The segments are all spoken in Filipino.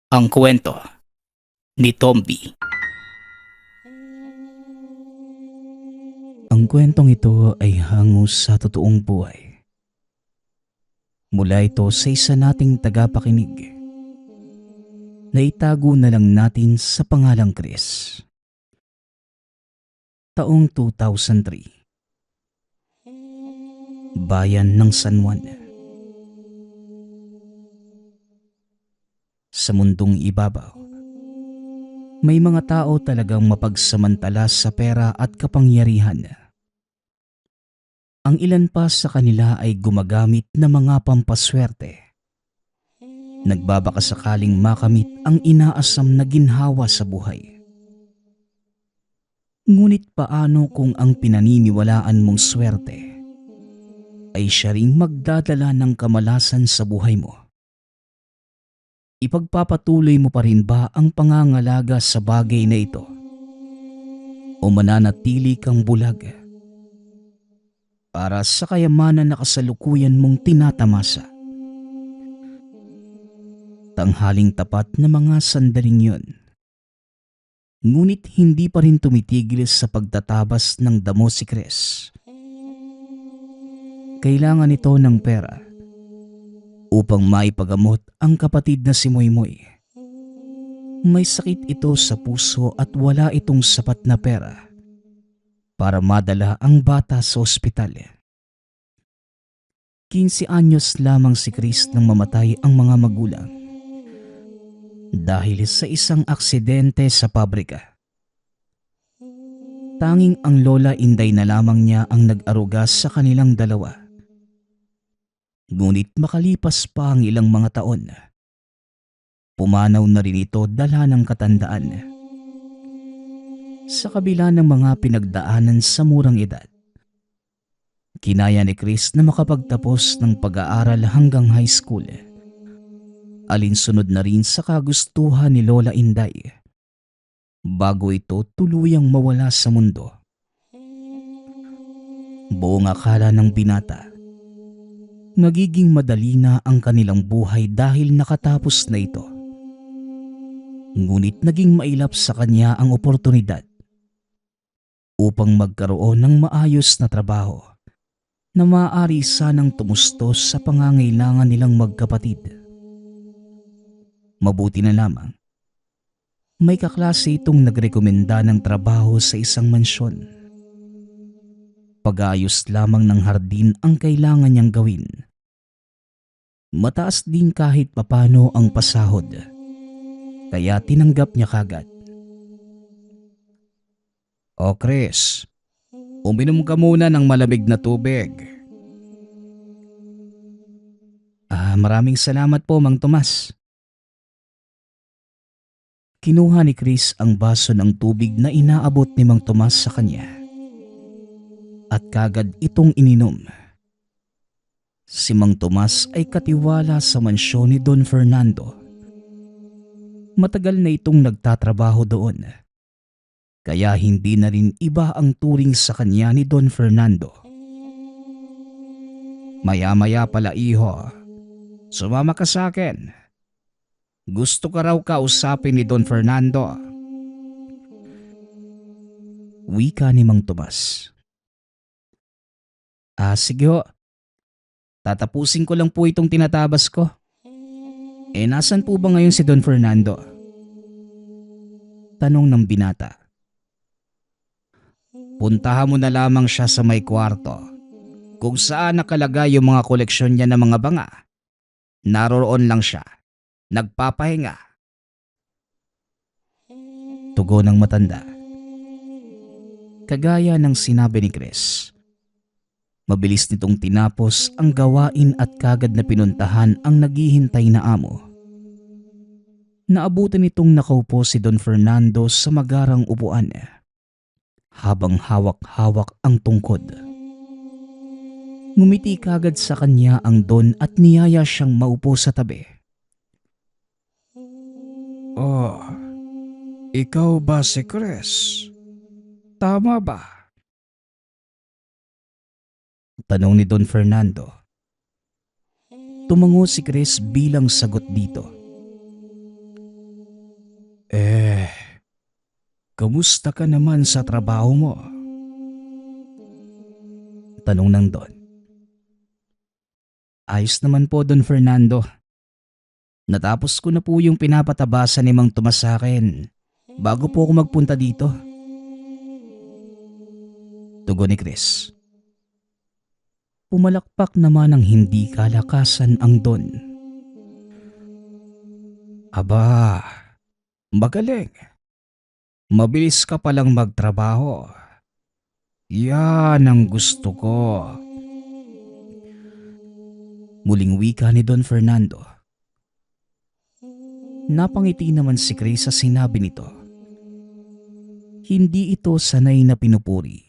Ang kwento ni Tomby. Ang kwentong ito ay hango sa totoong buhay. Mula ito sa isa nating tagapakinig na itago na lang natin sa pangalang Chris. Taong 2003. Bayan ng San Juan. Sa mundong ibabaw, may mga tao talagang mapagsamantala sa pera at kapangyarihan. Ang ilan pa sa kanila ay gumagamit ng mga pampaswerte. Nagbabakasakaling makamit ang inaasam na ginhawa sa buhay. Ngunit paano kung ang pinaniniwalaan mong swerte ay siya ring magdadala ng kamalasan sa buhay mo? Ipagpapatuloy mo pa rin ba ang pangangalaga sa bagay na ito? O mananatili kang bulag para sa kayamanan na kasalukuyan mong tinatamasa? Tanghaling tapat na mga sandaling yun. Ngunit hindi pa rin tumitigil sa pagtatabas ng damo si Chris. Kailangan ito ng pera upang maipagamot ang kapatid na si Moymoy. May sakit ito sa puso at wala itong sapat na pera para madala ang bata sa ospital. 15 anyos lamang si Chris nang mamatay ang mga magulang dahil sa isang aksidente sa pabrika. Tanging ang lola Inday na lamang niya ang nag-aruga sa kanilang dalawa. Ngunit makalipas pa ang ilang mga taon, pumanaw na rin ito dala ng katandaan. Sa kabila ng mga pinagdaanan sa murang edad, kinaya ni Chris na makapagtapos ng pag-aaral hanggang high school. Alinsunod na rin sa kagustuhan ni Lola Inday bago ito tuluyang mawala sa mundo. Buong akala ng binata, magiging madali na ang kanilang buhay dahil nakatapos na ito. Ngunit naging mailap sa kanya ang oportunidad upang magkaroon ng maayos na trabaho na maaari sanang tumustos sa pangangailangan nilang magkapatid. Mabuti na lamang, may kaklase itong nagrekomenda ng trabaho sa isang mansyon. Pag-aayos lamang ng hardin ang kailangan niyang gawin. Mataas din kahit papano ang pasahod, kaya tinanggap niya kagad. "O Chris, uminom ka muna ng malamig na tubig." Maraming salamat po, Mang Tomas." Kinuha ni Chris ang baso ng tubig na inaabot ni Mang Tomas sa kanya at kagad itong ininom. Si Mang Tomas ay katiwala sa mansyon ni Don Fernando. Matagal na itong nagtatrabaho doon, kaya hindi na rin iba ang turing sa kanya ni Don Fernando. "Maya-maya pala, iho, sumama ka sa akin. Gusto ka raw kausapin ni Don Fernando." Wika ni Mang Tomas. Sige ho. Tatapusin ko lang po itong tinatabas ko. Nasan po ba ngayon si Don Fernando?" Tanong ng binata. "Puntahan mo na lamang siya sa may kwarto kung saan nakalagay yung mga koleksyon niya ng mga banga. Naroon lang siya, nagpapahinga." Tugon ng matanda. Kagaya ng sinabi ni Chris, mabilis nitong tinapos ang gawain at kagad na pinuntahan ang naghihintay na amo. Naabutan nitong nakaupo si Don Fernando sa magarang upuan habang hawak-hawak ang tungkod. Ngumiti kagad sa kanya ang Don at niyaya siyang maupo sa tabi. "Oh, ikaw ba si Chris? Tama ba?" Tanong ni Don Fernando. Tumango si Chris bilang sagot dito. Eh, kamusta ka naman sa trabaho mo? Tanong ng Don. Ayos naman po, Don Fernando. Natapos ko na po yung pinapatabasan ni Mang Tomas sa akin bago po ako magpunta dito. Tugon ni Chris. Pumalakpak naman ng hindi kalakasan ang Don. Aba, magaling. Mabilis ka palang magtrabaho. Yan ang gusto ko. Muling wika ni Don Fernando. Napangiti naman si Chris sa sinabi nito. Hindi ito sanay na pinupuri.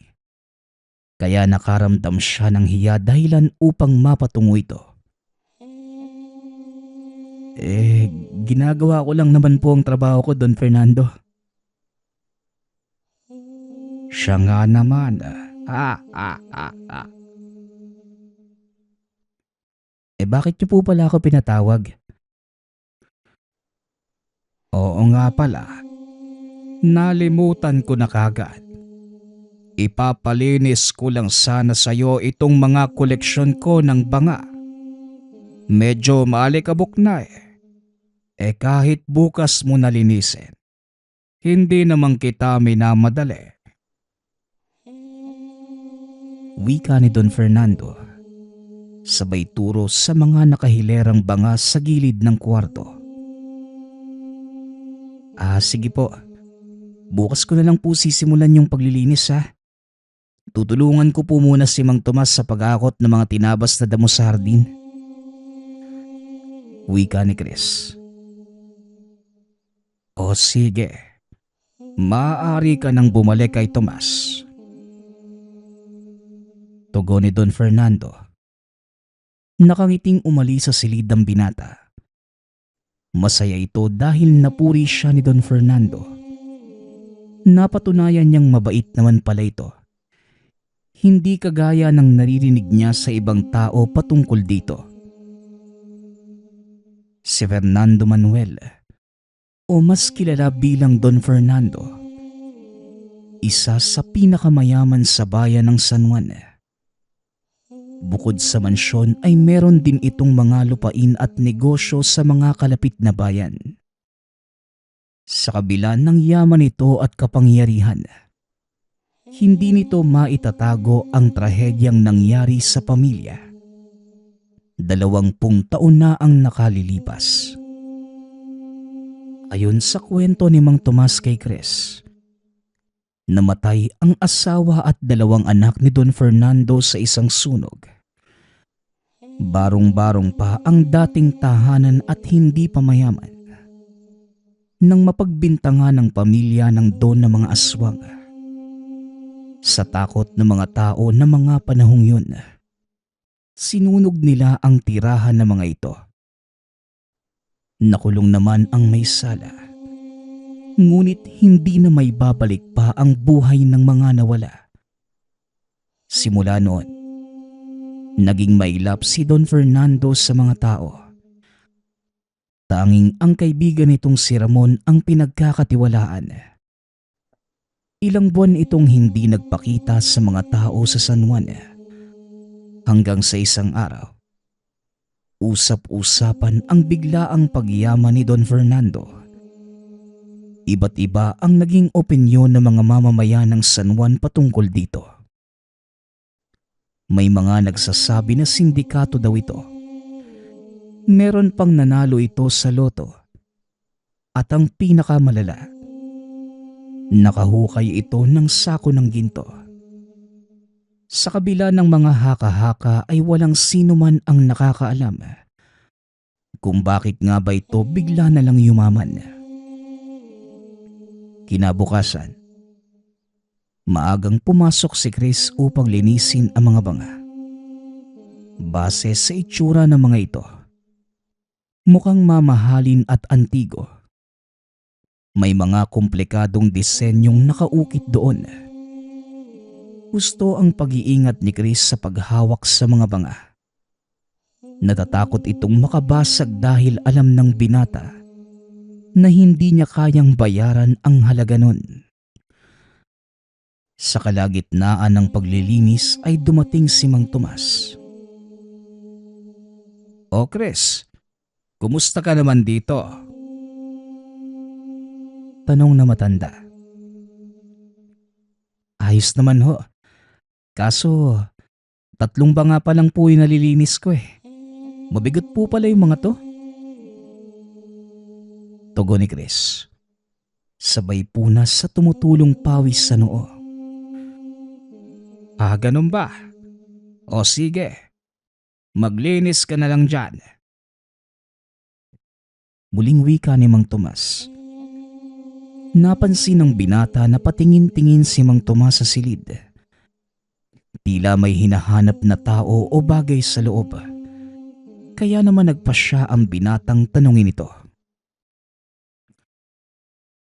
Kaya nakaramdam siya ng hiya dahilan upang mapatungo ito. Ginagawa ko lang naman po ang trabaho ko, Don Fernando. Siya nga naman. Bakit niyo po pala ako pinatawag? Oo nga pala. Nalimutan ko na kagad. Ipapalinis ko lang sana sa'yo itong mga koleksyon ko ng banga. Medyo maalikabok na eh. Kahit bukas mo nalinisin. Hindi naman kita minamadali. Wika ni Don Fernando. Sabay turo sa mga nakahilerang banga sa gilid ng kwarto. Sige po. Bukas ko na lang po sisimulan yung paglilinis ha. Tutulungan ko po muna si Mang Tomas sa pag-akot ng mga tinabas na damo sa hardin. Wika ni Chris. O sige. Maaari ka nang bumalik kay Tomas. Tugon ni Don Fernando. Nakangiting umali sa silid ng binata. Masaya ito dahil napuri siya ni Don Fernando. Napatunayan niyang mabait naman pala ito. Hindi kagaya ng naririnig niya sa ibang tao patungkol dito. Si Fernando Manuel, o mas kilala bilang Don Fernando, isa sa pinakamayaman sa bayan ng San Juan. Bukod sa mansyon ay meron din itong mga lupain at negosyo sa mga kalapit na bayan. Sa kabila ng yaman nito at kapangyarihan, hindi nito maitatago ang trahedyang nangyari sa pamilya. 20 taon na ang nakalilipas. Ayon sa kwento ni Mang Tomas kay Chris, namatay ang asawa at 2 anak ni Don Fernando sa isang sunog. Barong-barong pa ang dating tahanan at hindi pa mayaman nang mapagbintangan ng pamilya ng Don na mga aswang. Sa takot ng mga tao na mga panahong yun, sinunog nila ang tirahan ng mga ito. Nakulong naman ang may sala. Ngunit hindi na may babalik pa ang buhay ng mga nawala. Simula noon, naging mailap si Don Fernando sa mga tao. Tanging ang kaibigan nitong si Ramon ang pinagkakatiwalaan. Ilang buwan itong hindi nagpakita sa mga tao sa San Juan. Hanggang sa isang araw, usap-usapan ang biglaang pagyaman ni Don Fernando. Iba't iba ang naging opinyon ng mga mamamayan ng San Juan patungkol dito. May mga nagsasabi na sindikato daw ito. Meron pang nanalo ito sa loto. At ang pinakamalala, nakahukay ito ng sako ng ginto. Sa kabila ng mga haka-haka ay walang sino man ang nakakaalam kung bakit nga ba ito bigla na lang yumaman. Kinabukasan, maagang pumasok si Chris upang linisin ang mga banga. Base sa itsura ng mga ito, mukhang mamahalin at antigo. May mga komplikadong disenyong nakaukit doon. Gusto ang pag-iingat ni Chris sa paghawak sa mga banga. Natatakot itong makabasag dahil alam ng binata na hindi niya kayang bayaran ang halaga nun. Sa kalagitnaan ng paglilinis ay dumating si Mang Tomas. O Chris, kumusta ka naman dito? Tanong na matanda. Ayos naman ho. Kaso, 3 banga pa lang po yung nalilinis ko eh. Mabigat po pala yung mga to. Tugon ni Chris. Sabay punas sa tumutulong pawis sa noo. Ah, ganun ba? O sige, maglinis ka na lang dyan. Muling wika ni Mang Tomas. Napansin ng binata na patingin-tingin si Mang Tomas sa silid. Tila may hinahanap na tao o bagay sa loob. Kaya naman nagpasya ang binatang tanungin ito.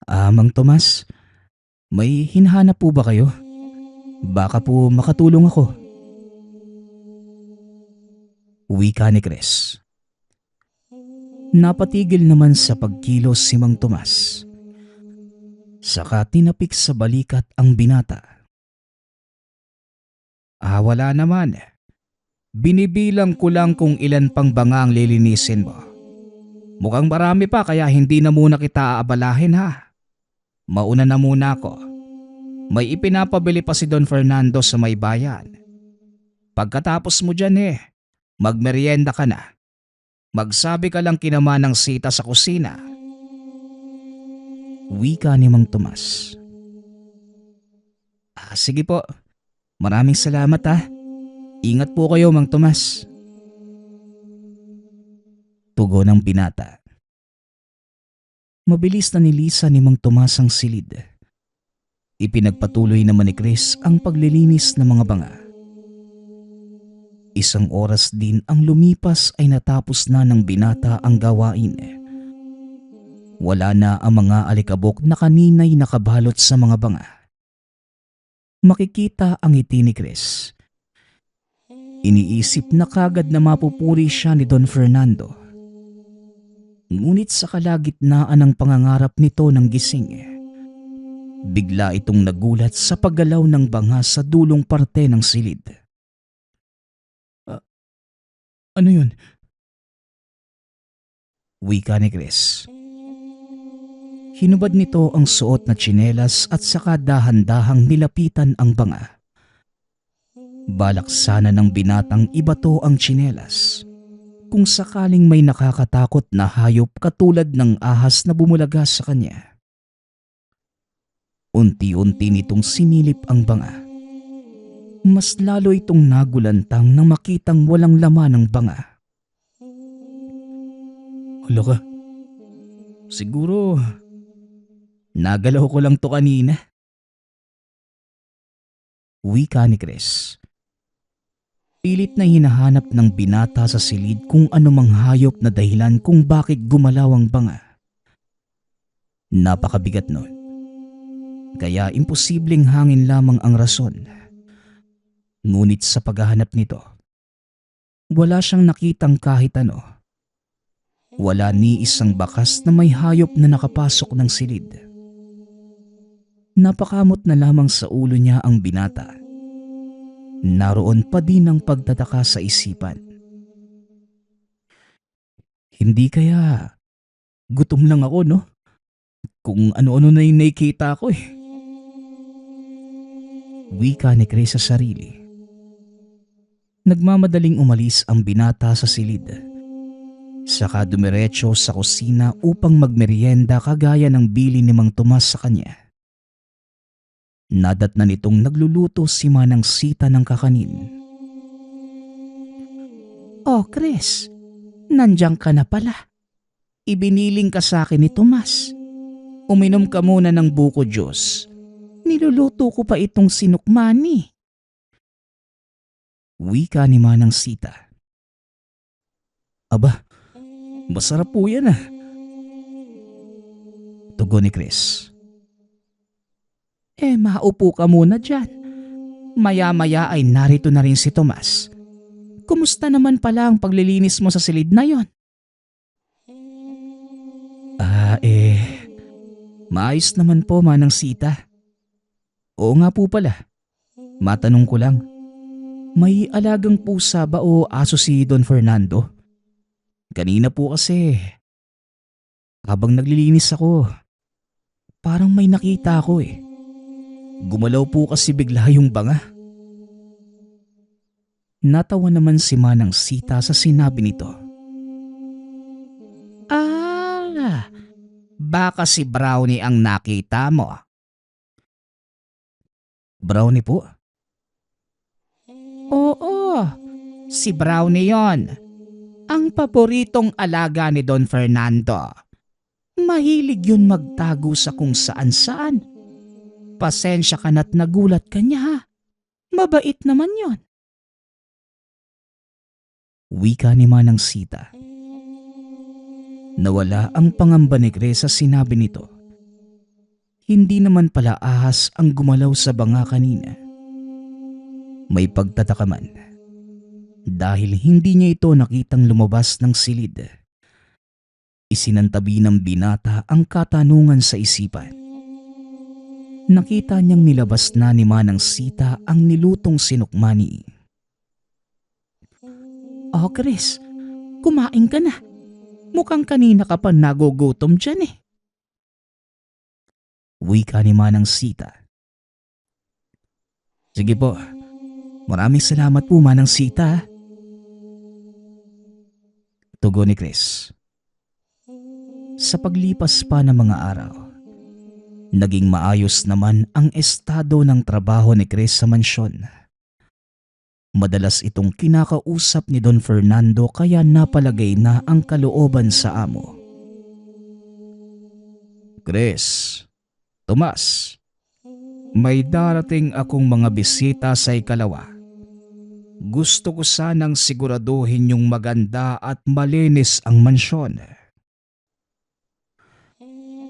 Mang Tomas, may hinahanap po ba kayo? Baka po makatulong ako. Wika ni Chris. Napatigil naman sa pagkilos si Mang Tomas. Saka tinapik sa balikat ang binata. Wala naman. Binibilang ko lang kung ilan pang banga ang lilinisin mo. Mukhang marami pa kaya hindi na muna kita aabalahin ha. Mauna na muna ako. May ipinapabili pa si Don Fernando sa may bayan. Pagkatapos mo dyan magmerienda ka na. Magsabi ka lang kina Manang Sita sa kusina. Wika ni Mang Tomas. Sige po. Maraming salamat ha. Ingat po kayo, Mang Tomas. Tugon ng binata. Mabilis na nilisan ni Mang Tomas ang silid. Ipinagpatuloy naman ni Chris ang paglilinis ng mga banga. 1 oras din ang lumipas ay natapos na ng binata ang gawain. Wala na ang mga alikabok na kanina'y nakabalot sa mga banga. Makikita ang ngiti ni Chris. Iniisip na kagad na mapupuri siya ni Don Fernando. Ngunit sa kalagitnaan ng pangangarap nito ng gising, bigla itong nagulat sa paggalaw ng banga sa dulong parte ng silid. Ano yun? Wika ni Chris. Hinubad nito ang suot na tsinelas at saka dahan-dahang nilapitan ang banga. Balak sana ng binatang ibato ang tsinelas kung sakaling may nakakatakot na hayop katulad ng ahas na bumulaga sa kanya. Unti-unti nitong sinilip ang banga. Mas lalo itong nagulantang nang makitang walang laman ng banga. Hala ka, siguro nagalaw ko lang to kanina. Wika ni Chris. Pilit na hinahanap ng binata sa silid kung anumang hayop na dahilan kung bakit gumalaw ang banga. Napakabigat nun. Kaya imposibleng hangin lamang ang rason. Ngunit sa paghahanap nito, wala siyang nakitang kahit ano. Wala ni isang bakas na may hayop na nakapasok ng silid. Napakamot na lamang sa ulo niya ang binata. Naroon pa din ang pagtataka sa isipan. Hindi kaya gutom lang ako, no? Kung ano-ano na yung nakikita ko Wika ni Chris sa sarili. Nagmamadaling umalis ang binata sa silid. Saka dumiretso sa kusina upang magmerienda kagaya ng bili ni Mang Tomas sa kanya. Nadatnan nitong nagluluto si Manang Sita ng kakanin. Oh Chris, nandiyan ka na pala. Ibiniling ka sa akin ni Tomas. Uminom ka muna ng buko juice. Niluluto ko pa itong sinukmani. Wika ni Manang Sita. Aba, masarap po yan Tugon ni Chris. Maupo ka muna dyan. Maya-maya ay narito na rin si Tomas. Kumusta naman pala ang paglilinis mo sa silid na yon? Maayos naman po, Manang Sita. Oo nga po pala. Matanong ko lang. May alagang pusa ba o aso si Don Fernando? Kanina po kasi, habang naglilinis ako, parang may nakita ako eh. Gumalaw po kasi bigla yung banga. Natawa naman si Manang Sita sa sinabi nito. Baka si Brownie ang nakita mo. Brownie po? Oo, si Brownie yon. Ang paboritong alaga ni Don Fernando. Mahilig yun magtago sa kung saan-saan. Pasensya ka na't nagulat ka niya ha. Mabait naman yon. Wika ni Manang Sita. Nawala ang pangamba ni Grace sa sinabi nito. Hindi naman pala ahas ang gumalaw sa banga kanina. May pagtataka man dahil hindi niya ito nakitang lumabas ng silid. Isinantabi ng binata ang katanungan sa isipan. Nakita niyang nilabas na ni Manang Sita ang nilutong sinukmani. Oh Chris, kumain ka na. Mukhang kanina ka pa nagugutom dyan eh. Wika ni Manang Sita. Sige po, maraming salamat po Manang Sita. Tugon ni Chris. Sa paglipas pa ng mga araw, naging maayos naman ang estado ng trabaho ni Chris sa mansyon. Madalas itong kinakausap ni Don Fernando kaya napalagay na ang kalooban sa amo. Chris, Tomas, may darating akong mga bisita sa ikalawa. Gusto ko sanang siguraduhin yung maganda at malinis ang mansyon.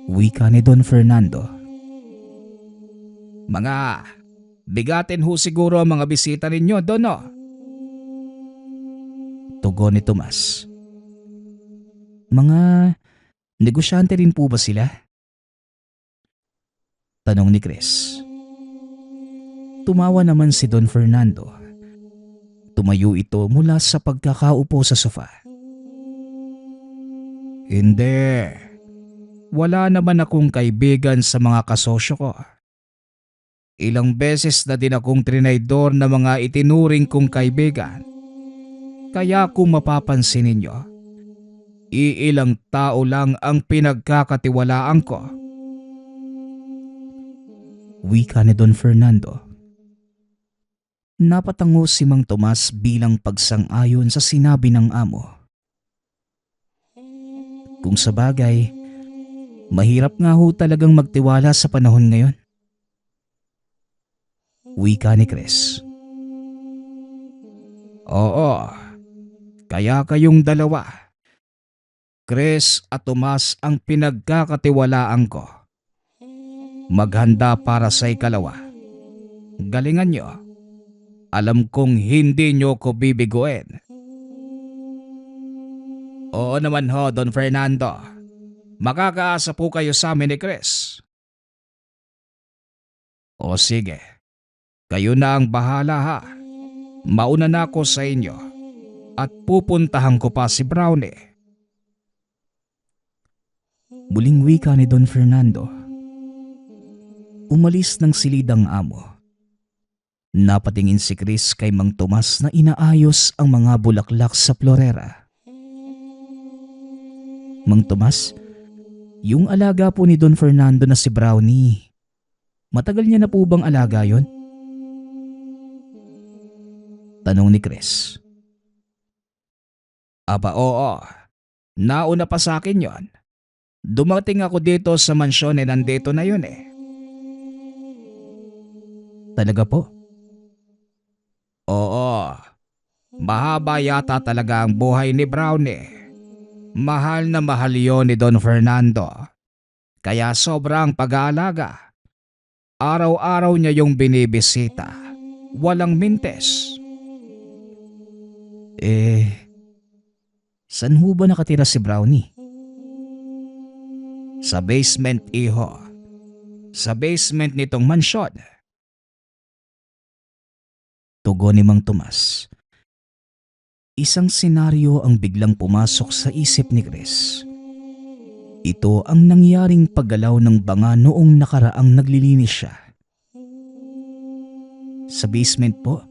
Wika ni Don Fernando. Mga bigatin ho siguro ang mga bisita ninyo, Dono. Tugon ni Tomas. Mga negosyante rin po ba sila? Tanong ni Chris. Tumawa naman si Don Fernando. Tumayo ito mula sa pagkakaupo sa sofa. Hindi. Wala naman akong kaibigan sa mga kasosyo ko. Ilang beses na din akong trinaydor na mga itinuring kong kaibigan. Kaya kung mapapansin ninyo, iilang tao lang ang pinagkakatiwalaan ko. Wika ni Don Fernando. Napatango si Mang Tomas bilang pagsang-ayon sa sinabi ng amo. Kung sa bagay, mahirap nga ho talagang magtiwala sa panahon ngayon. Wika ni Chris. Oo, kaya kayong dalawa, Chris at Tomas ang pinagkakatiwalaan ko. Maghanda para sa ikalawa. Galingan nyo. Alam kong hindi nyo ko bibiguin. Oo naman ho, Don Fernando. Makakaasa po kayo sa amin ni Chris. O sige, kayo na ang bahala ha. Mauna na ako sa inyo at pupuntahan ko pa si Brownie. Muling wika ni Don Fernando. Umalis ng silid ang amo. Napatingin si Chris kay Mang Tomas na inaayos ang mga bulaklak sa florera. Mang Tomas, yung alaga po ni Don Fernando na si Brownie, matagal niya na po bang alaga yon? Tanong ni Chris. Aba oo, nauna pa sa akin yon. Dumating ako dito sa mansyon eh nandito na yun eh. Talaga po? Oo, mahaba yata talaga ang buhay ni Brownie. Mahal na mahal yun ni Don Fernando. Kaya sobrang pag-aalaga. Araw-araw niya yung binibisita. Walang mintes. Saan ho ba nakatira si Brownie? Sa basement, iho. Sa basement nitong mansyon. Tugon ni Mang Tomas. Isang senaryo ang biglang pumasok sa isip ni Chris. Ito ang nangyaring paggalaw ng banga noong nakaraang naglilinis siya. Sa basement po?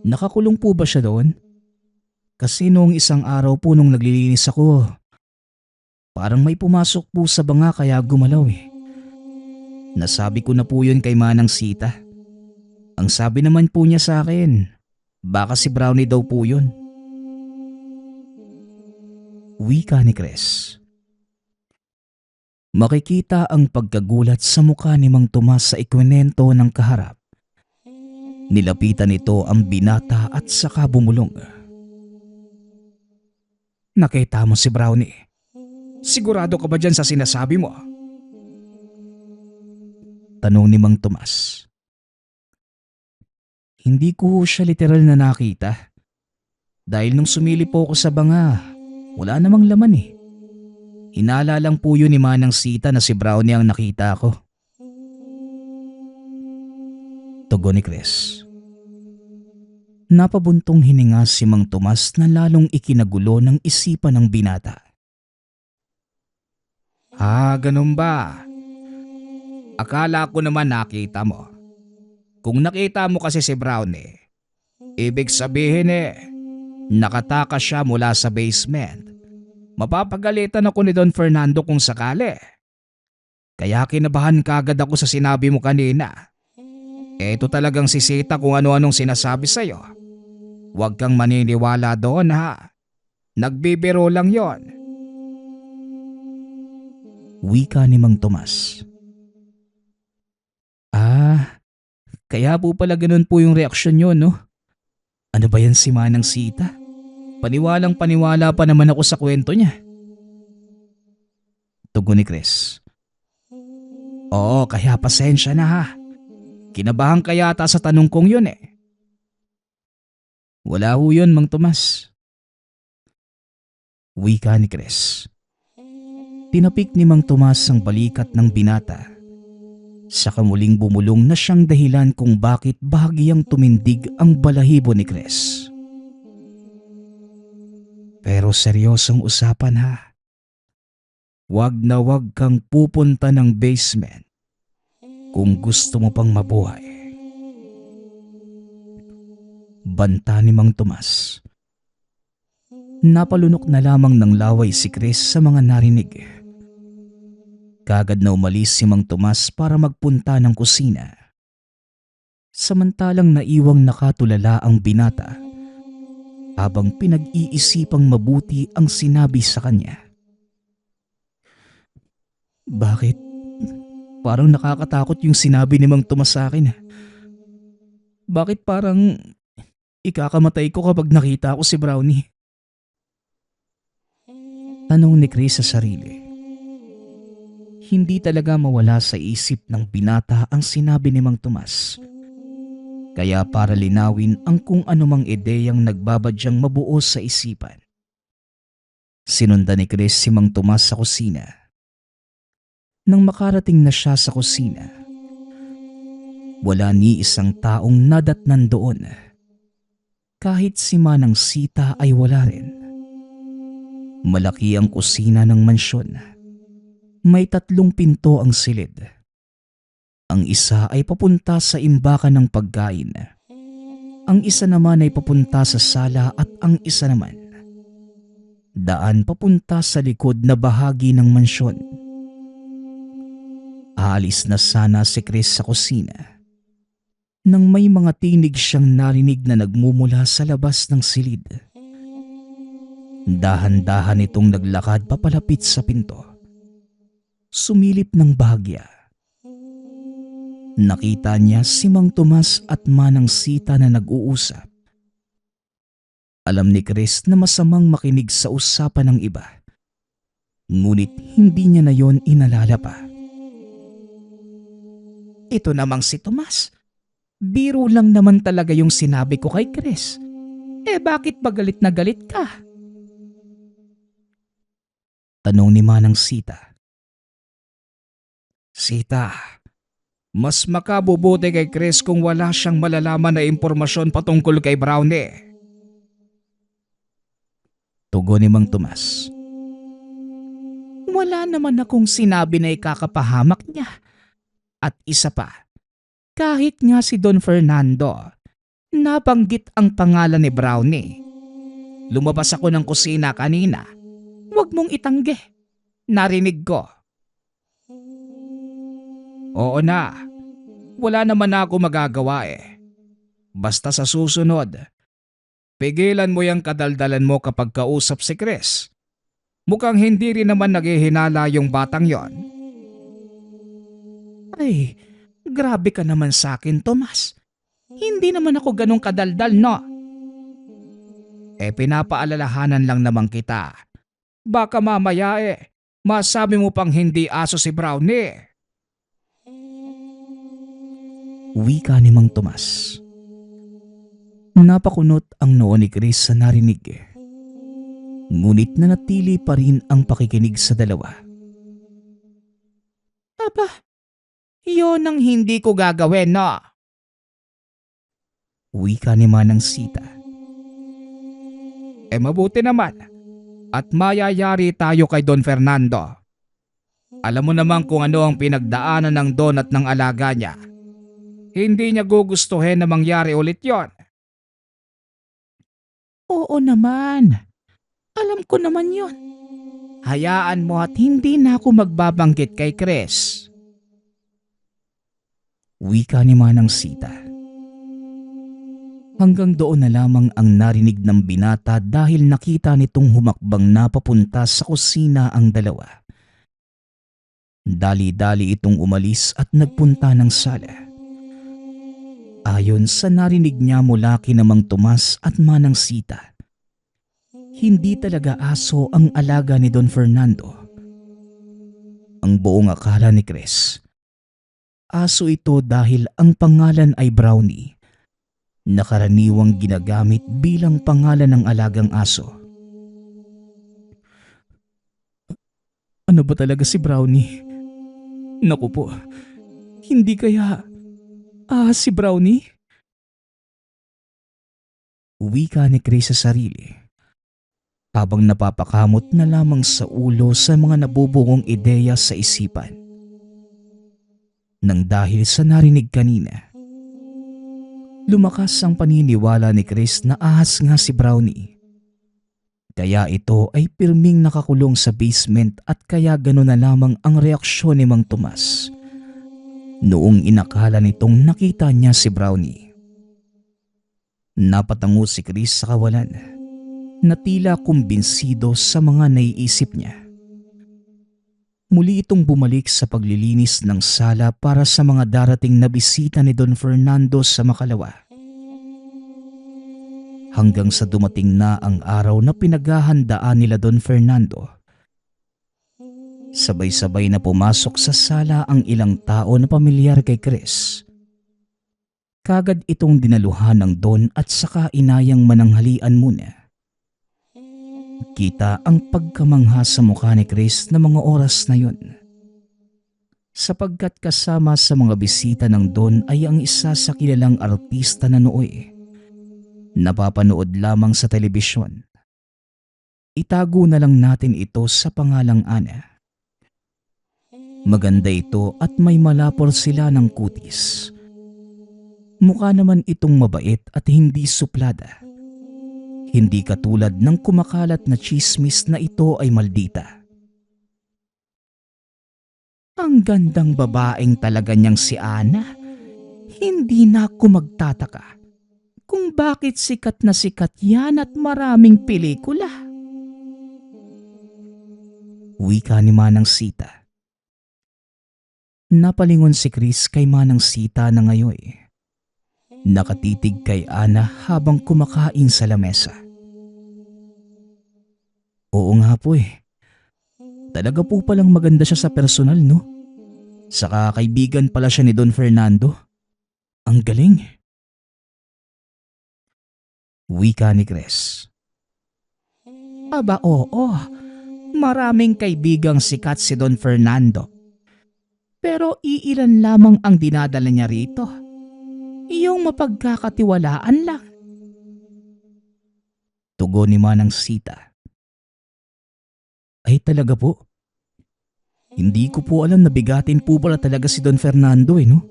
Nakakulong po ba siya doon? Kasi noong isang araw po nung naglilinis ako, parang may pumasok po sa banga kaya gumalaw eh. Nasabi ko na po yun kay Manang Sita. Ang sabi naman po niya sa akin, baka si Brownie daw po yun. Wika ni Chris. Makikita ang pagkagulat sa mukha ni Mang Tomas sa ikwento ng kaharap. Nilapitan nito ang binata at saka bumulong. Nakita mo si Brownie? Sigurado ka ba dyan sa sinasabi mo? Tanong ni Mang Tomas. Hindi ko siya literal na nakita. Dahil nung sumili po ako sa banga, wala namang laman eh. Hinala lang po yun ni Manang Sita na si Brownie ang nakita ko. Tugon ni Chris. Napabuntong hininga si Mang Tomas na lalong ikinagulo ng isipan ng binata. Ganun ba? Akala ko naman nakita mo. Kung nakita mo kasi si Brownie, ibig sabihin nakatakas siya mula sa basement. Mapapagalitan ako ni Don Fernando kung sakali. Kaya kinabahan kagad ako sa sinabi mo kanina. Eto talagang si Sita kung ano-anong sinasabi sa'yo. Huwag kang maniniwala doon ha. Nagbibiro lang yon. Wika ni Mang Tomas. Kaya po pala ganun po yung reaksyon nyo, no? Ano ba yan si Manang Sita? Paniwalang paniwala pa naman ako sa kwento niya. Tugon ni Chris. Oo, kaya pasensya na ha. Kinabahan ka yata sa tanong kong yun eh. Wala ho yun, Mang Tomas. Wika ni Chris. Tinapik ni Mang Tomas ang balikat ng binata. Saka muling bumulong na siyang dahilan kung bakit bahagyang tumindig ang balahibo ni Chris. Pero seryosong usapan ha. Wag na wag kang pupunta ng basement kung gusto mo pang mabuhay. Banta ni Mang Tomas. Napalunok na lamang ng laway si Chris sa mga narinig. Kagad na umalis si Mang Tomas para magpunta ng kusina. Samantalang naiwang nakatulala ang binata habang pinag-iisipang mabuti ang sinabi sa kanya. Bakit? Parang nakakatakot yung sinabi ni Mang Tomas sa akin. Bakit parang ikakamatay ko kapag nakita ko si Brownie? Tanong ni Chris sa sarili. Hindi talaga mawala sa isip ng binata ang sinabi ni Mang Tomas. Kaya para linawin ang kung anumang ideyang nagbabadyang mabuo sa isipan, sinundan ni Chris si Mang Tomas sa kusina. Nang makarating na siya sa kusina, wala ni isang taong nadatnan doon. Kahit si Manang Sita ay wala rin. Malaki ang kusina ng mansyon. May 3 pinto ang silid. Ang isa ay papunta sa imbakan ng pagkain. Ang isa naman ay papunta sa sala at ang isa naman, daan papunta sa likod na bahagi ng mansyon. Aalis na sana si Chris sa kusina nang may mga tinig siyang narinig na nagmumula sa labas ng silid. Dahan-dahan itong naglakad papalapit sa pinto. Sumilip ng bahagya. Nakita niya si Mang Tomas at Manang Sita na nag-uusap. Alam ni Chris na masamang makinig sa usapan ng iba. Ngunit hindi niya na yon inalala pa. Ito namang si Tomas. Biro lang naman talaga yung sinabi ko kay Chris. Bakit ba galit na galit ka? Tanong ni Manang Sita. Sita, Mas makabubuti kay Chris kung wala siyang malalaman na impormasyon patungkol kay Brownie. Tugon ni Mang Tomas. Wala naman akong sinabi na ikakapahamak niya. At isa pa, kahit nga si Don Fernando, nabanggit ang pangalan ni Brownie. Lumabas ako ng kusina kanina. Huwag mong itanggi. Narinig ko. Oo na, wala naman ako magagawa eh. Basta sa susunod, pigilan mo yung kadaldalan mo kapag kausap si Chris. Mukhang hindi rin naman naghihinala yung batang yon. Ay, grabe ka naman sa akin, Tomas. Hindi naman ako ganong kadaldal, no? Pinapaalalahanan lang naman kita. Baka mamaya masabi mo pang hindi aso si Brownie. Wika ni Mang Tomas. Napakunot ang noo ni Chris sa narinig. Ngunit nanatili pa rin ang pakikinig sa dalawa. Aba, yun ang hindi ko gagawin, no? Wika ni Manang Sita. Mabuti naman. At mayayari tayo kay Don Fernando. Alam mo naman kung ano ang pinagdaanan ng Don at ng alaga niya. Hindi niya gugustuhin na mangyari ulit yon. Oo naman. Alam ko naman yun. Hayaan mo at hindi na ako magbabanggit kay Chris. Wika ni Manang Sita. Hanggang doon na lamang ang narinig ng binata dahil nakita nitong humakbang na papunta sa kusina ang dalawa. Dali-dali itong umalis at nagpunta ng sala. Ayon sa narinig niya mula kina Mang Tomas at Manang Sita, hindi talaga aso ang alaga ni Don Fernando. Ang buong akala ni Chris, aso ito dahil ang pangalan ay Brownie, na karaniwang ginagamit bilang pangalan ng alagang aso. Ano ba talaga si Brownie? Naku po, hindi kaya si Brownie? Wika ni Chris sa sarili, habang napapakamot na lamang sa ulo sa mga nabubungong ideya sa isipan. Nang dahil sa narinig kanina, lumakas ang paniniwala ni Chris na ahas nga si Brownie. Kaya ito ay pirming nakakulong sa basement at kaya gano'n na lamang ang reaksyon ni Mang Tomas noong inakala nitong nakita niya si Brownie. Napatango si Chris sa kawalan na tila kumbinsido sa mga naiisip niya. Muli itong bumalik sa paglilinis ng sala para sa mga darating na bisita ni Don Fernando sa Makalawa. Hanggang sa dumating na ang araw na pinaghahandaan nila Don Fernando. Sabay-sabay na pumasok sa sala ang ilang tao na pamilyar kay Chris. Kagad itong dinaluhan ng Don at saka inayang mananghalian muna. Kita ang pagkamangha sa mukha ni Chris na mga oras na yun. Sapagkat kasama sa mga bisita ng Don ay ang isa sa kilalang artista na nooy. Napapanood lamang sa telebisyon. Itago na lang natin ito sa pangalang Ana. Maganda ito at may malapor sila ng kutis. Mukha naman itong mabait at hindi suplada. Hindi katulad ng kumakalat na chismis na ito ay maldita. Ang gandang babaeng talaga niyang si Ana. Hindi na ako magtataka kung bakit sikat na sikat yan at maraming pelikula. Wika ni Manang Sita. Napalingon si Chris kay Manang Sita na ngayon. Nakatitig kay Ana habang kumakain sa lamesa. Oo nga po Talaga po palang maganda siya sa personal, no? Saka kaibigan pala siya ni Don Fernando. Ang galing. Wika ni Chris. Aba oo, maraming kaibigang sikat si Don Fernando. Pero iilan lamang ang dinadala niya rito. Iyong mapagkakatiwalaan lang. Tugon ni Manang Sita. Ay talaga po. Hindi ko po alam na bigatin po pala talaga si Don Fernando no?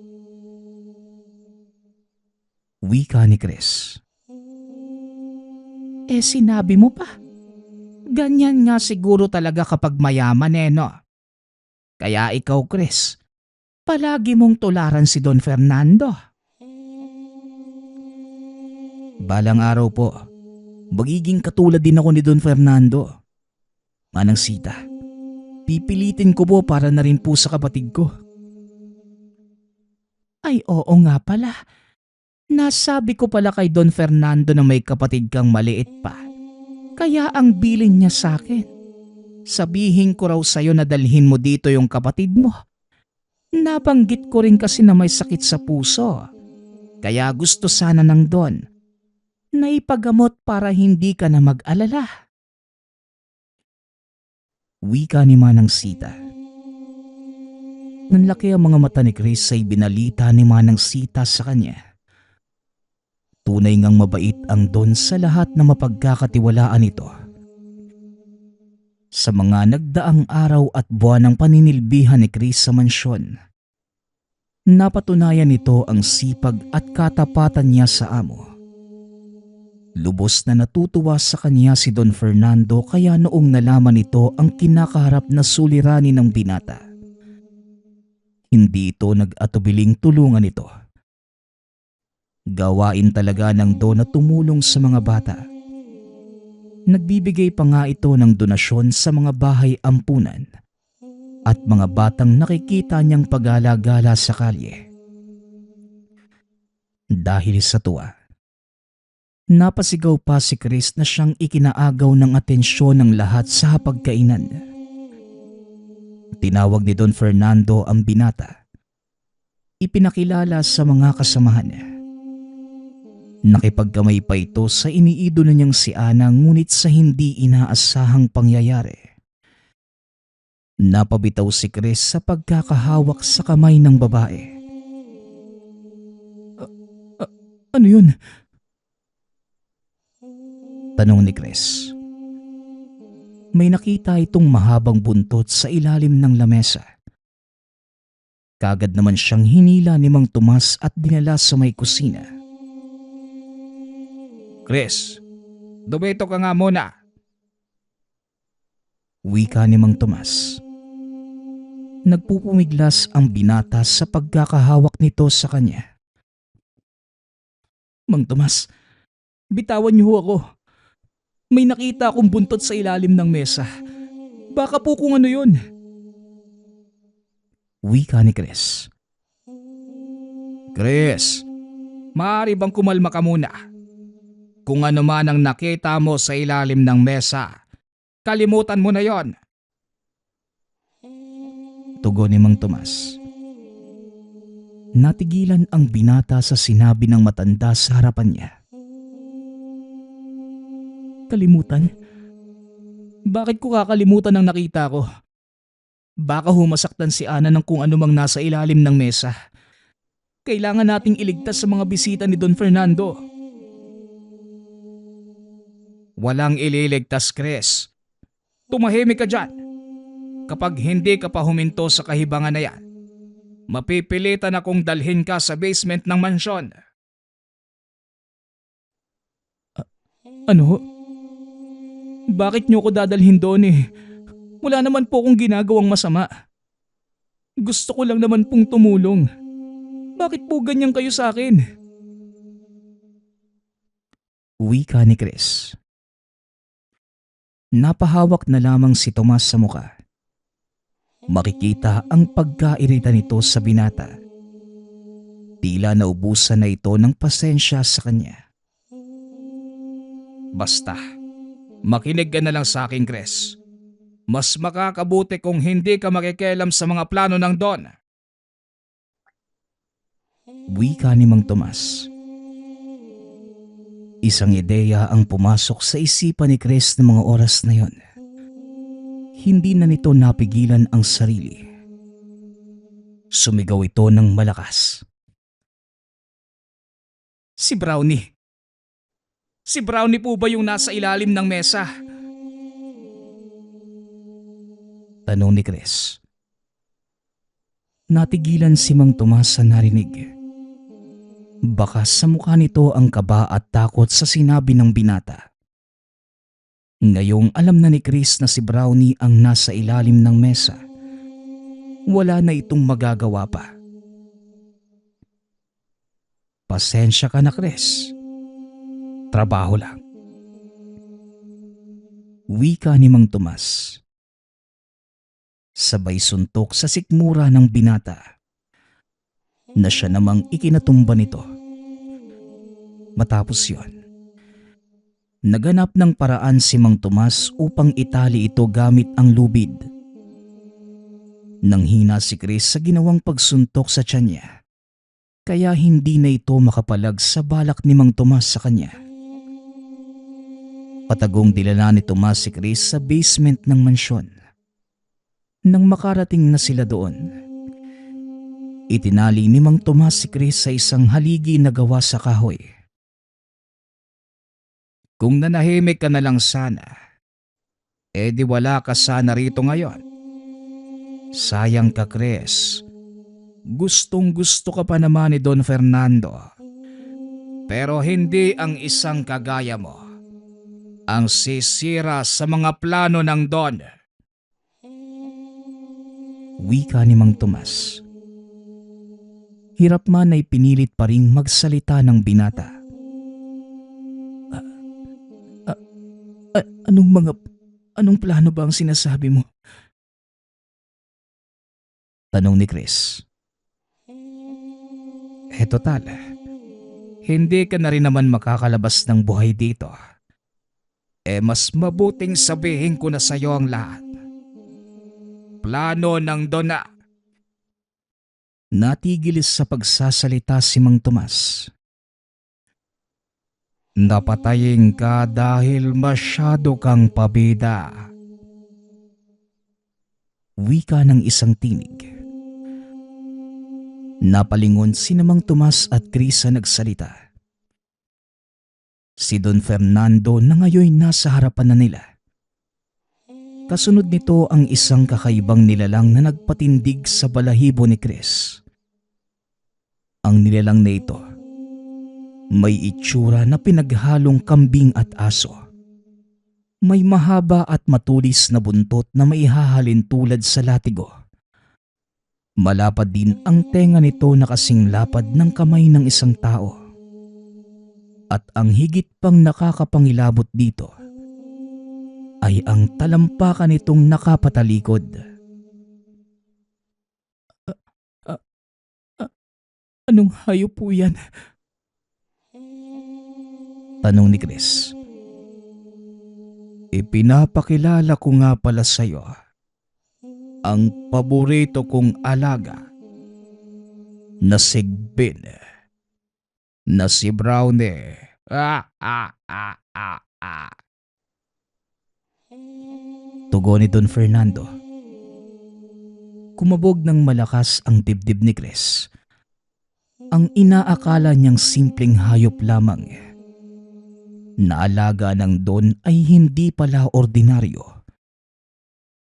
Wika ni Chris. Sinabi mo pa. Ganyan nga siguro talaga kapag mayaman no? Kaya ikaw, Chris, palagi mong tularan si Don Fernando. Balang araw po, magiging katulad din ako ni Don Fernando. Manang Sita, pipilitin ko po para na rin po sa kapatid ko. Ay oo nga pala. Nasabi ko pala kay Don Fernando na may kapatid kang maliit pa. Kaya ang bilin niya sa akin. Sabihin ko raw sa'yo na dalhin mo dito yung kapatid mo. Nabanggit ko rin kasi na may sakit sa puso. Kaya gusto sana ng Don na ipagamot para hindi ka na mag-alala. Wika ni Manang Sita. Nanlaki ang mga mata ni Chris sa ibinalita ni Manang Sita sa kanya. Tunay ngang mabait ang Don sa lahat na mapagkakatiwalaan ito. Sa mga nagdaang araw at buwan ng paninilbihan ni Chris sa mansyon, napatunayan nito ang sipag at katapatan niya sa amo. Lubos na natutuwa sa kanya si Don Fernando kaya noong nalaman nito ang kinakaharap na suliranin ng binata, hindi ito nag-atubiling tulungan ito. Gawain talaga ng Don na tumulong sa mga bata. Nagbibigay pa nga ito ng donasyon sa mga bahay ampunan at mga batang nakikita niyang pagala-gala sa kalye. Dahil sa tuwa, napasigaw pa si Chris na siyang ikinaagaw ng atensyon ng lahat sa hapagkainan. Tinawag ni Don Fernando ang binata. Ipinakilala sa mga kasamahan. Nakipagkamay pa ito sa iniidolo niyang si Ana ngunit sa hindi inaasahang pangyayari. Napabitaw si Chris sa pagkakahawak sa kamay ng babae. Ano yun? Tanong ni Chris. May nakita itong mahabang buntot sa ilalim ng lamesa. Kagad naman siyang hinila ni Mang Tomas at dinala sa may kusina. Chris, dumito ka nga muna. Wika ni Mang Tomas. Nagpupumiglas ang binata sa pagkakahawak nito sa kanya. Mang Tomas, bitawan niyo ho ako. May nakita akong buntot sa ilalim ng mesa. Baka po kung ano yun. Wika ni Chris. Chris, maaari bang kumalma ka muna? Kung ano man ang nakita mo sa ilalim ng mesa, kalimutan mo na yon. Tugon ni Mang Tomas. Natigilan ang binata sa sinabi ng matanda sa harapan niya. Kalimutan? Bakit ko kakalimutan ang nakita ko? Baka humasaktan si Ana ng kung anumang nasa ilalim ng mesa. Kailangan nating iligtas sa mga bisita ni Don Fernando. Walang ililigtas, Chris. Tumahimik ka dyan. Kapag hindi ka pa huminto sa kahibangan na yan, mapipilitan akong dalhin ka sa basement ng mansyon. Ano? Bakit niyo ko dadalhin doon eh? Wala naman po akong ginagawang masama. Gusto ko lang naman pong tumulong. Bakit po ganyan kayo sa akin? Wika ni Chris. Napahawak na lamang si Tomas sa muka. Makikita ang pagkairita nito sa binata. Tila naubusan na ito ng pasensya sa kanya. Basta, makinig ka na lang sa akin, Chris. Mas makakabuti kung hindi ka makikialam sa mga plano ng Don. Wika ni Mang Tomas. Isang ideya ang pumasok sa isipan ni Chris ng mga oras na yon. Hindi na nito napigilan ang sarili. Sumigaw ito ng malakas. Si Brownie. Si Brownie po ba yung nasa ilalim ng mesa? Tanong ni Chris. Natigilan si Mang Tomas sa narinig. Baka sa mukha nito ang kaba at takot sa sinabi ng binata. Ngayong alam na ni Chris na si Brownie ang nasa ilalim ng mesa, wala na itong magagawa pa. Pasensya ka na, Chris. Trabaho lang. Wika ni Mang Tomas. Sabay suntok sa sikmura ng binata na siya namang ikinatumba nito. Matapos yon, naganap ng paraan si Mang Tomas upang itali ito gamit ang lubid. Nanghina si Chris sa ginawang pagsuntok sa tiyan niya, kaya hindi na ito makapalag sa balak ni Mang Tomas sa kanya. Patagong dilala ni Tomas si Chris sa basement ng mansyon. Nang makarating na sila doon, itinali ni Mang Tomas si Chris sa isang haligi na gawa sa kahoy. Kung nanahimik ka na lang sana, di wala ka sana rito ngayon. Sayang ka, Chris. Gustong gusto ka pa naman ni Don Fernando. Pero hindi ang isang kagaya mo ang sisira sa mga plano ng Don. Wika ni Mang Tomas. Hirap man ay pinilit pa ring magsalita ng binata. Anong plano ba ang sinasabi mo? Tanong ni Chris. Total, hindi ka na rin naman makakalabas ng buhay dito. Mas mabuting sabihin ko na sa'yo ang lahat. Plano ng Dona. Natigil sa pagsasalita si Mang Tomas. Napatayin ka dahil masyado kang pabida. Wika ng isang tinig. Napalingon si Mang Tomas at Chris sa nagsalita. Si Don Fernando na ngayon nasa harapan na nila. Kasunod nito ang isang kakaibang nilalang na nagpatindig sa balahibo ni Chris. Ang nilalang na ito, may itsura na pinaghalong kambing at aso. May mahaba at matulis na buntot na maihahalin tulad sa latigo. Malapad din ang tenga nito na kasing lapad ng kamay ng isang tao. At ang higit pang nakakapangilabot dito ay ang talampakan nitong nakapatalikod. Anong hayop po yan? Tanong ni Chris. Ipinapakilala ko nga pala sa'yo ang paborito kong alaga na sigbin na si Brownie. Tugon ni Don Fernando. Kumabog ng malakas ang dibdib ni Chris. Ang inaakala niyang simpleng hayop lamang na alaga ng Don ay hindi pala ordinaryo.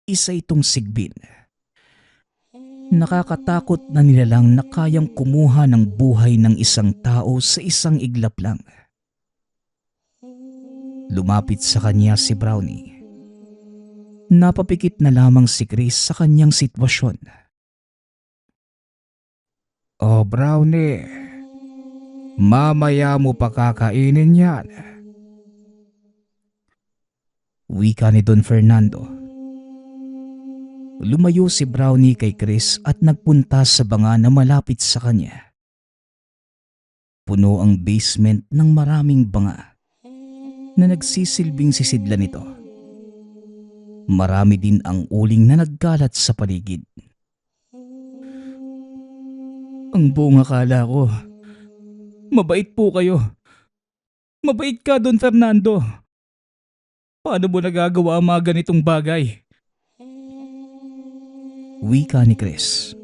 Isa itong sigbin. Nakakatakot na nilalang na kayang kumuha ng buhay ng isang tao sa isang iglap lang. Lumapit sa kanya si Brownie. Napapikit na lamang si Chris sa kanyang sitwasyon. Oh, Brownie, mamaya mo pa kakainin yan. Wika ni Don Fernando. Lumayo si Brownie kay Chris at nagpunta sa banga na malapit sa kanya. Puno ang basement ng maraming banga na nagsisilbing sisidlan nito. Marami din ang uling na nagkalat sa paligid. Ang buong akala ko, mabait po kayo. Mabait ka, Don Fernando. Paano mo nagagawa ang mga ganitong bagay? Wika ni Chris.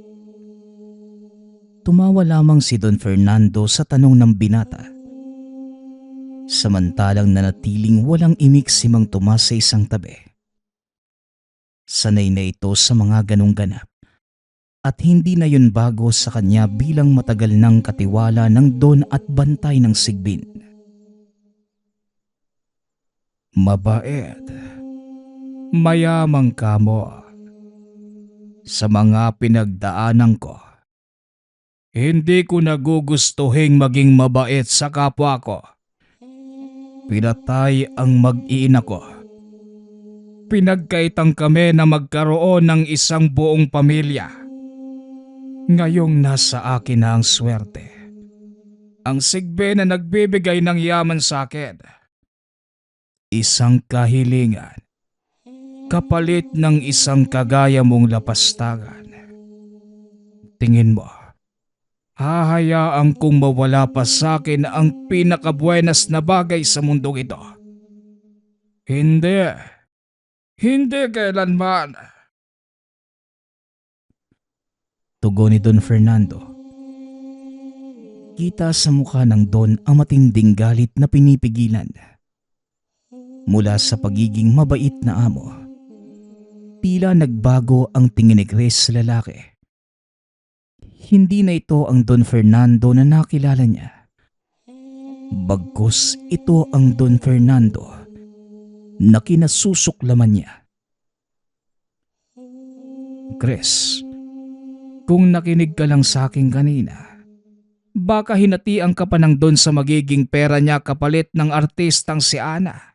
Tumawa lamang si Don Fernando sa tanong ng binata. Samantalang nanatiling walang imik si Mang Tomas sa isang tabi. Sanay na ito sa mga ganong ganap at hindi na yun bago sa kanya bilang matagal ng katiwala ng Don at bantay ng Sigbin. Mabait. Mayamang kamo. Sa mga pinagdaanan ko, hindi ko nagugustuhing maging mabait sa kapwa ko. Pinatay ang mag-iina ko. Pinagkaitang kami na magkaroon ng isang buong pamilya. Ngayong nasa akin na ang swerte. Ang Sigbin na nagbibigay ng yaman sa akin. Isang kahilingan. Kapalit ng isang kagaya mong lapastagan. Tingin mo, hahayaan kong mawala pa sa akin ang pinakabuenas na bagay sa mundong ito? Hindi. Hindi kailanman. Tugon ni Don Fernando. Kita sa mukha ng Don ang matinding galit na pinipigilan. Mula sa pagiging mabait na amo, tila nagbago ang tingin ni Chris sa lalaki. Hindi na ito ang Don Fernando na nakilala niya. Bagkus ito ang Don Fernando na kinasusuklaman niya. Chris, kung nakinig ka lang sa akin kanina, baka hinatian ka pa ng Don sa magiging pera niya kapalit ng artistang si Ana.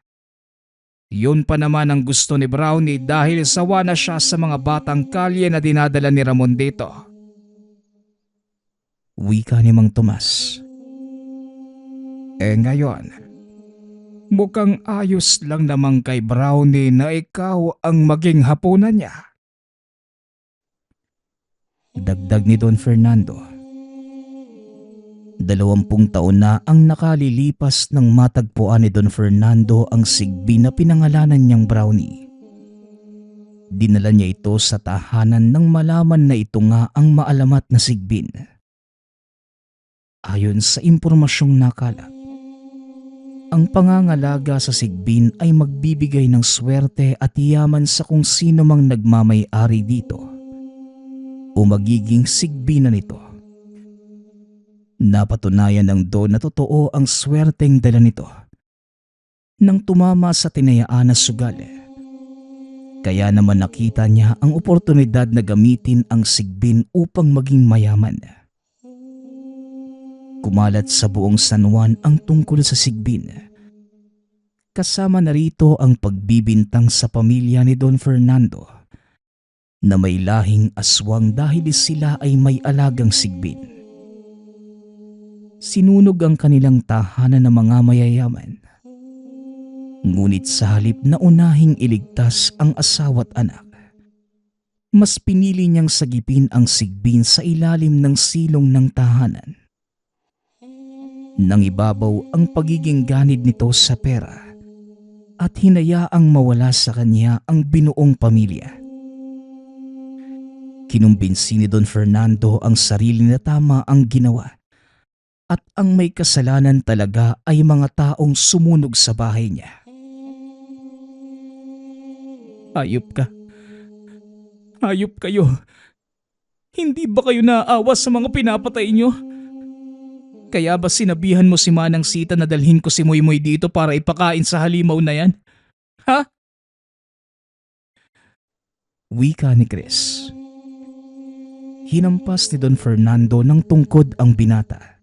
Yun pa naman ang gusto ni Brownie dahil sawa na siya sa mga batang kalye na dinadala ni Ramon dito. Wika ni Mang Tomas. Ngayon, mukhang ayos lang naman kay Brownie na ikaw ang maging hapunan niya. Dagdag ni Don Fernando. 20 taon na ang nakalilipas nang matagpuan ni Don Fernando ang Sigbin na pinangalanan niyang Brownie. Dinala niya ito sa tahanan nang malaman na ito nga ang maalamat na Sigbin. Ayon sa impormasyong nakalap, ang pangangalaga sa Sigbin ay magbibigay ng swerte at yaman sa kung sino mang nagmamay-ari dito o magiging Sigbina nito. Napatunayan ng Don na totoo ang swerteng dala nito nang tumama sa tinayaan na sugal. Kaya naman nakita niya ang oportunidad na gamitin ang Sigbin upang maging mayaman. Kumalat sa buong San Juan ang tungkol sa Sigbin. Kasama na rito ang pagbibintang sa pamilya ni Don Fernando na may lahing aswang dahil sila ay may alagang Sigbin. Sinunog ang kanilang tahanan ng mga mayayaman. Ngunit sa halip na unahing iligtas ang asawa't anak, mas pinili niyang sagipin ang Sigbin sa ilalim ng silong ng tahanan. Nang ibabaw ang pagiging ganid nito sa pera at hinayaang mawala sa kanya ang binuong pamilya. Kinumbinsi ni Don Fernando ang sarili na tama ang ginawa at ang may kasalanan talaga ay mga taong sumunog sa bahay niya. Hayop ka. Hayop kayo. Hindi ba kayo naaawa sa mga pinapatay niyo? Kaya ba sinabihan mo si Manang Sita na dalhin ko si Moymoy dito para ipakain sa halimaw na yan? Ha? Wika ni Chris. Hinampas ni Don Fernando ng tungkod ang binata.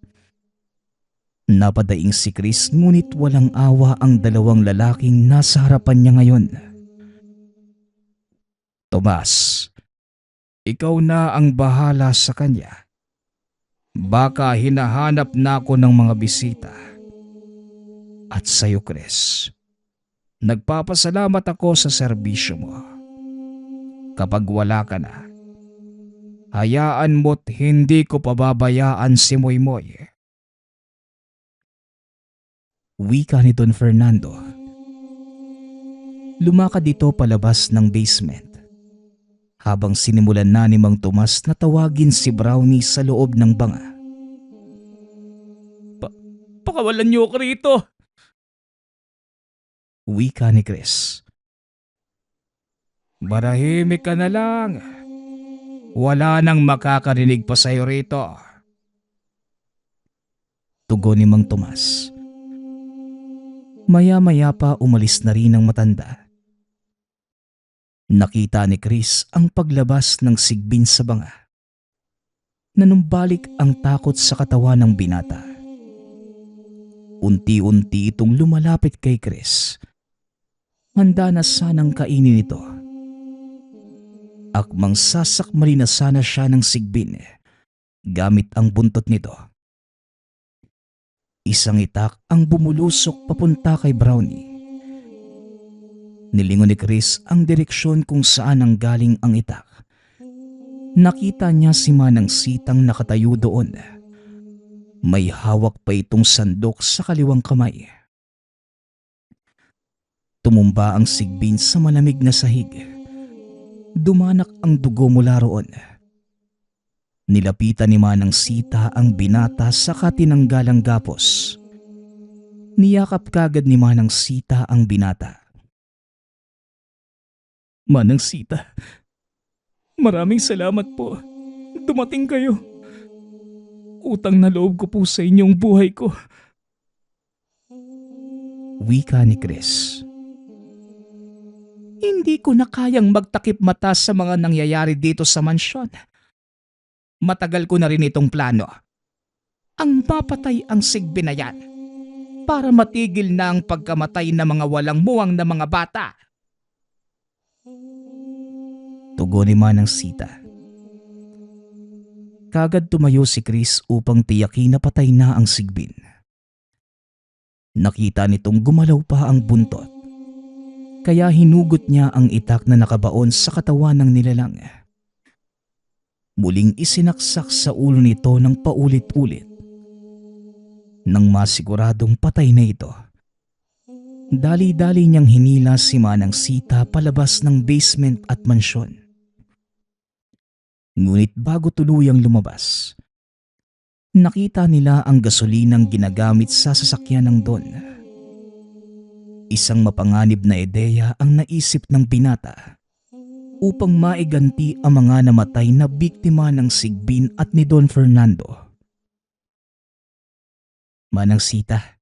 Napadaing si Chris ngunit walang awa ang dalawang lalaking nasa harapan niya ngayon. Tomas, ikaw na ang bahala sa kanya. Baka hinahanap na ako ng mga bisita. At sa'yo, Chris, nagpapasalamat ako sa serbisyo mo. Kapag wala ka na, hayaan mo't hindi ko pababayaan si Moymoy. Wika ni Don Fernando. Lumakad ito palabas ng basement habang sinimulan na ni Mang Tomas na tawagin si Brownie sa loob ng banga. Pakawalan niyo ako rito. Wika ni Chris. Marahimik ka na lang. Wala nang makakarinig pa sa'yo rito. Tugon ni Mang Tomas. Maya-maya pa umalis na rin ang matanda. Nakita ni Chris ang paglabas ng sigbin sa banga. Nanumbalik ang takot sa katawan ng binata. Unti-unti itong lumalapit kay Chris. Handa na sanang kainin ito. Akmang sasakmali na sana siya ng sigbin gamit ang buntot nito. Isang itak ang bumulusok papunta kay Brownie. Nilingon ni Chris ang direksyon kung saan ang galing ang itak. Nakita niya si Manang Sitang nakatayo doon. May hawak pa itong sandok sa kaliwang kamay. Tumumba ang sigbin sa malamig na sahig. Dumanak ang dugo mula roon. Nilapitan ni Manang Sita ang binata sa tinanggalang gapos. Niyakap kagad ni Manang Sita ang binata. Manang Sita, maraming salamat po. Dumating kayo. Utang na loob ko po sa inyong buhay ko. Wika ni Chris. Hindi ko na kayang magtakip mata sa mga nangyayari dito sa mansyon. Matagal ko na rin itong plano. Ang mapatay ang sigbin na yan para matigil na ang pagkamatay ng mga walang muwang na mga bata. Tugon ni Manang Sita. Kagad tumayo si Chris upang tiyakin na patay na ang sigbin. Nakita nitong gumalaw pa ang buntot. Kaya hinugot niya ang itak na nakabaon sa katawan ng nilalang. Muling isinaksak sa ulo nito ng paulit-ulit. Nang masiguradong patay na ito, dali-dali niyang hinila si Manang Sita palabas ng basement at mansyon. Ngunit bago tuluyang lumabas, nakita nila ang gasolinang ginagamit sa sasakyan ng Don. Isang mapanganib na ideya ang naisip ng binata upang maiganti ang mga namatay na biktima ng sigbin at ni Don Fernando. Manang Sita,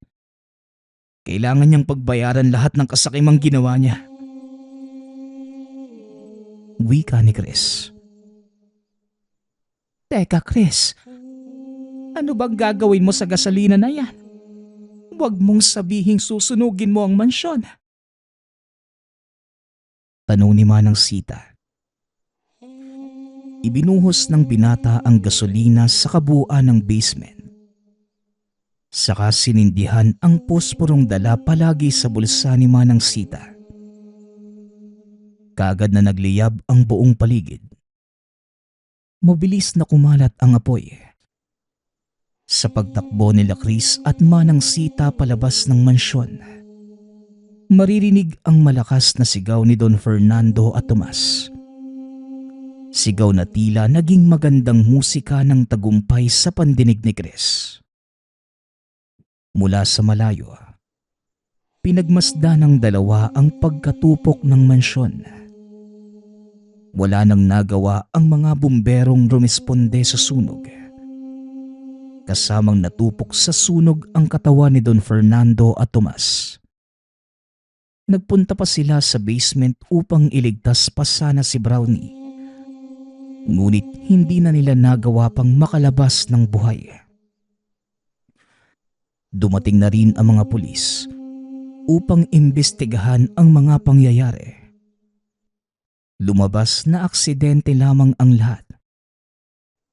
kailangan niyang pagbayaran lahat ng kasakimang ginawa niya. Wika ni Chris. Teka Chris, ano bang gagawin mo sa gasolina na yan? Huwag mong sabihing susunugin mo ang mansyon. Tanong ni Manang Sita. Ibinuhos ng binata ang gasolina sa kabuuan ng basement. Saka sinindihan ang posporong dala palagi sa bulsa ni Manang Sita. Kaagad na nagliyab ang buong paligid. Mabilis na kumalat ang apoy. Sa pagtakbo nila Chris at Manang Sita palabas ng mansyon, maririnig ang malakas na sigaw ni Don Fernando at Tomas. Sigaw na tila naging magandang musika ng tagumpay sa pandinig ni Chris. Mula sa malayo, pinagmasdan ng dalawa ang pagkatupok ng mansyon. Wala nang nagawa ang mga bumberong rumisponde sa sunog. Kasamang natupok sa sunog ang katawan ni Don Fernando at Tomas. Nagpunta pa sila sa basement upang iligtas pa sana si Brownie. Ngunit hindi na nila nagawa pang makalabas ng buhay. Dumating na rin ang mga pulis upang imbestigahan ang mga pangyayari. Lumabas na aksidente lamang ang lahat.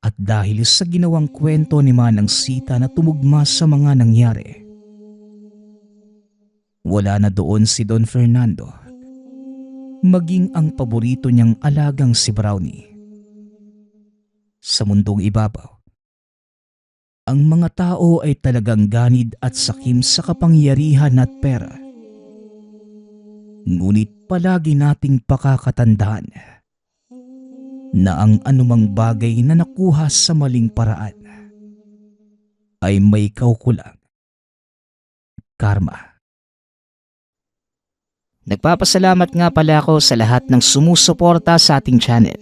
At dahil sa ginawang kwento ni Manang Sita na tumugma sa mga nangyari, wala na doon si Don Fernando, maging ang paborito niyang alagang si Brownie. Sa mundong ibabaw, ang mga tao ay talagang ganid at sakim sa kapangyarihan at pera. Ngunit palagi nating pakakatandaan, na ang anumang bagay na nakuha sa maling paraan ay may kaukulang karma. Nagpapasalamat nga pala ako sa lahat ng sumusuporta sa ating channel.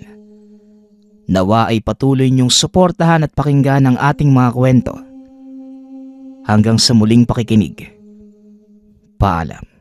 Nawa ay patuloy niyong suportahan at pakinggan ang ating mga kwento. Hanggang sa muling pakikinig. Paalam.